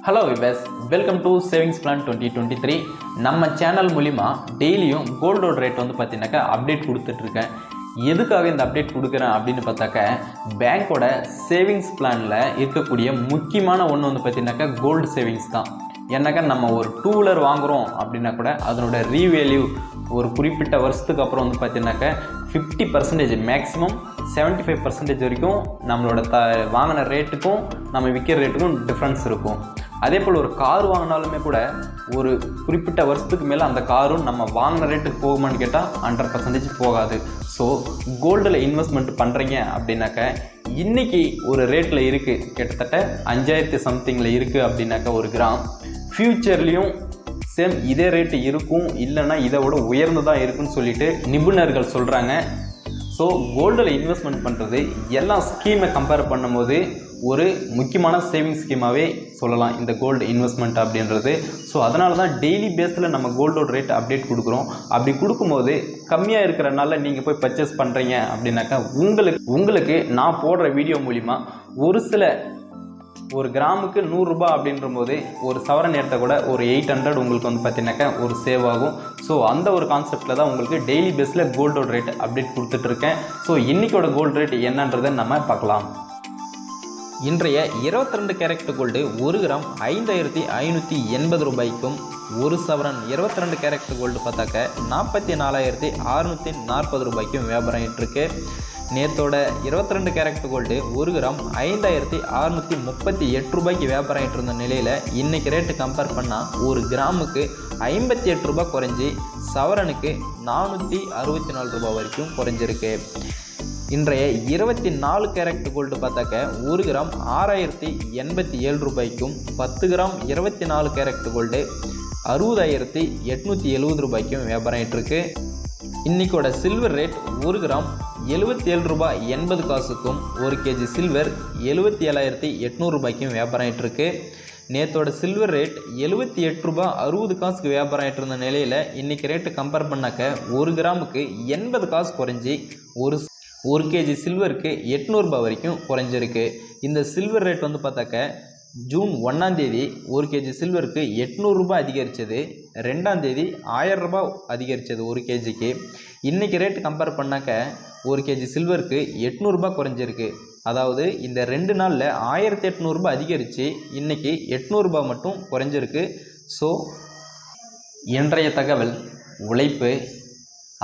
Hello viewers, welcome to savings plan 2023. நம்ம channel மூலிமா டெய்லியும் கோல்டோட ரேட் வந்து பார்த்தீங்கன்னாக்கா அப்டேட் கொடுத்துட்ருக்கேன். எதுக்காக இந்த அப்டேட் கொடுக்குறேன் அப்படின்னு பார்த்தாக்க, பேங்க்கோட சேவிங்ஸ் பிளானில் இருக்கக்கூடிய முக்கியமான ஒன்று வந்து பார்த்தீங்கன்னாக்கா கோல்டு சேவிங்ஸ் தான். ஏன்னாக்கா நம்ம ஒரு 2 வீலர் வாங்குகிறோம் அப்படின்னா கூட அதனோட ரீவேல்யூ ஒரு குறிப்பிட்ட வருஷத்துக்கு அப்புறம் வந்து பார்த்தீங்கன்னாக்கா 50% மேக்ஸிமம் 75% வரைக்கும் நம்மளோட வாங்கின ரேட்டுக்கும் நம்ம விற்கிற ரேட்டுக்கும் டிஃப்ரென்ஸ் இருக்கும். அதே போல் ஒரு கார் வாங்கினாலுமே கூட ஒரு குறிப்பிட்ட வருஷத்துக்கு மேலே அந்த காரும் நம்ம வாங்கின ரேட்டுக்கு போகுமான்னு கேட்டால் 100% போகாது. ஸோ கோல்டில் இன்வெஸ்ட்மெண்ட் பண்ணுறீங்க அப்படின்னாக்க இன்றைக்கி ஒரு ரேட்டில் இருக்குது, கிட்டத்தட்ட 5000 சம்திங்கில் இருக்குது அப்படின்னாக்கா ஒரு கிராம், ஃப்யூச்சர்லேயும் சேம் இதே ரேட்டு இருக்கும், இல்லைன்னா இதை விட உயர்ந்து தான் இருக்குன்னு சொல்லிட்டு நிபுணர்கள் சொல்கிறாங்க. ஸோ கோல்டில் இன்வெஸ்ட்மெண்ட் பண்ணுறது எல்லா ஸ்கீமை கம்பேர் பண்ணும்போது ஒரு முக்கியமான சேவிங் ஸ்கீமாகவே சொல்லலாம் இந்த கோல்டு இன்வெஸ்ட்மெண்ட் அப்படின்றது. ஸோ அதனால தான் டெய்லி பேஸில் நம்ம கோல்டோட ரேட் அப்டேட் கொடுக்குறோம். அப்படி கொடுக்கும்போது கம்மியாக இருக்கிறனால நீங்கள் போய் பர்ச்சேஸ் பண்ணுறீங்க அப்படின்னாக்கா உங்களுக்கு நான் போடுற வீடியோ மூலிமா ஒரு கிராமுக்கு 100 ரூபாய் அப்படின்ற போது ஒரு சவரன் எடுத்த கூட ஒரு 800 உங்களுக்கு வந்து பார்த்தீங்கன்னாக்கா ஒரு சேவ் ஆகும். ஸோ அந்த ஒரு கான்செப்டில் தான் உங்களுக்கு டெய்லி பேஸில் கோல்டோட ரேட் அப்டேட் கொடுத்துட்ருக்கேன். ஸோ இன்றைக்கோட கோல்டு ரேட் என்னன்றதை நம்ம பார்க்கலாம். இன்றைய 22 கேரட் கோல்டு 1 கிராம் 5580 ரூபாய்க்கும், ஒரு சவரன் 22 கேரட் கோல்டு பார்த்தாக்க 44,640 ரூபாய்க்கும் வியாபாரம் ஆகிட்டுருக்கு. நேற்றோட 22 கேரட் கோல்டு 1 கிராம் 5638 ரூபாய்க்கு வியாபாரம் ஆகிட்டு இருந்த நிலையில் இன்றைக்கி ரேட்டு கம்பேர் பண்ணால் ஒரு கிராமுக்கு 58 ரூபாய் குறைஞ்சி சவரனுக்கு 464 ரூபாய் வரைக்கும் குறைஞ்சிருக்கு. இன்றைய 24 கேரட் கோல்டு பார்த்தாக்க 1 கிராம் 6087 ரூபாய்க்கும், 10 கிராம் 24 கேரட் கோல்டு 60,870 ரூபாய்க்கும் வியாபாரம் ஆகிட்டுருக்கு. இன்றைக்கோட சில்வர் ரேட் 1 கிராம் 77 ரூபாய் 80 காசுக்கும், 1 கேஜி சில்வர் 77,800 ரூபாய்க்கும் வியாபாரம் ஆகிட்டுருக்கு. நேற்றோட சில்வர் ரேட் 78 ரூபாய் 60 காசுக்கு வியாபாரம் ஆகிட்டு இருந்த நிலையில் இன்றைக்கி ரேட்டு கம்பேர் பண்ணாக்க 1 கிராமுக்கு 80 காசு குறைஞ்சி ஒரு கேஜி சில்வருக்கு 800 ரூபாய் வரைக்கும் குறைஞ்சிருக்கு. இந்த சில்வர் ரேட் வந்து பார்த்தாக்க ஜூன் 1ஆம் தேதி 1 கேஜி சில்வருக்கு 800 ரூபாய் அதிகரித்தது, 2ஆம் தேதி 1000 ரூபாய் அதிகரித்தது 1 கேஜிக்கு. இன்றைக்கி ரேட் கம்பேர் பண்ணாக்க 1 கேஜி சில்வருக்கு 800 ரூபாய் குறைஞ்சிருக்கு. அதாவது இந்த 2 நாளில் 1800 ரூபாய் அதிகரித்து இன்றைக்கி 800 ரூபாய் மட்டும் குறைஞ்சிருக்கு. ஸோ இன்றைய தகவல் உழைப்பு,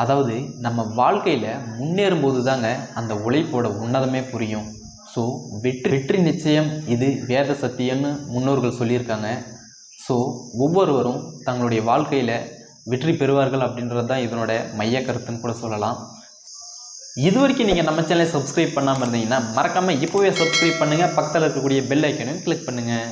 அதாவது நம்ம வாழ்க்கையில் முன்னேறும்போது தாங்க அந்த உழைப்போட உன்னதமே புரியும். ஸோ வெற்றி நிச்சயம், இது வேத சத்தியம்னு முன்னோர்கள் சொல்லியிருக்காங்க. ஸோ ஒவ்வொருவரும் தங்களுடைய வாழ்க்கையில் வெற்றி பெறுவார்கள் அப்படின்றது தான் இதனோட மைய கருத்துன்னு கூட சொல்லலாம். இது வரைக்கும் நீங்கள் நம்ம சேனலை சப்ஸ்கிரைப் பண்ணாமல் இருந்தீங்கன்னா மறக்காமல் இப்போவே சப்ஸ்கிரைப் பண்ணுங்கள், பக்கத்தில் இருக்கக்கூடிய பெல் ஐக்கனையும் கிளிக் பண்ணுங்கள்.